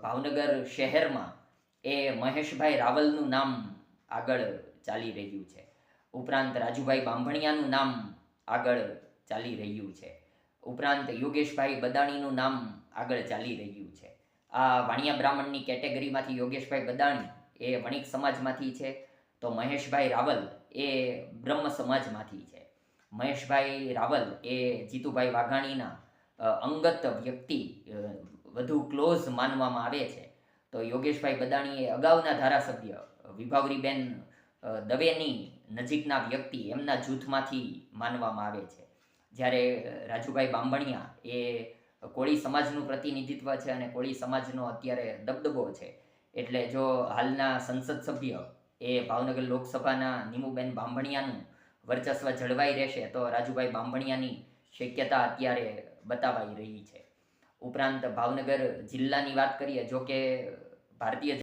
ભાવનગર શહેરમાં એ મહેશભાઈ રાવલનું નામ આગળ ચાલી રહ્યું છે. ઉપરાંત રાજુભાઈ બાંભણિયાનું નામ આગળ ચાલી રહ્યું છે. ઉપરાંત યોગેશભાઈ બદાણીનું નામ આગળ ચાલી રહ્યું છે. આ વાણિયા બ્રાહ્મણની કેટેગરીમાંથી યોગેશભાઈ બદાણી એ વણિક સમાજમાંથી છે, તો મહેશભાઈ રાવલ એ બ્રહ્મ સમાજમાંથી છે. મહેશભાઈ રાવલ એ જીતુભાઈ વાઘાણીના અંગત વ્યક્તિ, વધુ ક્લોઝ માનવામાં આવે છે. તો યોગેશભાઈ બદાણી એ અગાઉના ધારાસભ્ય વિભાવરીબેન દવેની નજીકના વ્યક્તિ, એમના જૂથમાંથી માનવામાં આવે છે. જ્યારે રાજુભાઈ બાંભણિયા એ કોળી સમાજનું પ્રતિનિધિત્વ છે અને કોળી સમાજનો અત્યારે દબદબો છે. એટલે જો હાલના સંસદ સભ્ય એ ભાવનગર લોકસભાના નીમુબેન બાંભણિયાનું વર્ચસ્વ જળવાઈ રહેશે તો રાજુભાઈ બાંભણિયાની શક્યતા અત્યારે બતાવાઈ રહી છે. ઉપરાંત ભાવનગર જિલ્લાની વાત કરીએ, જો કે ભારતીય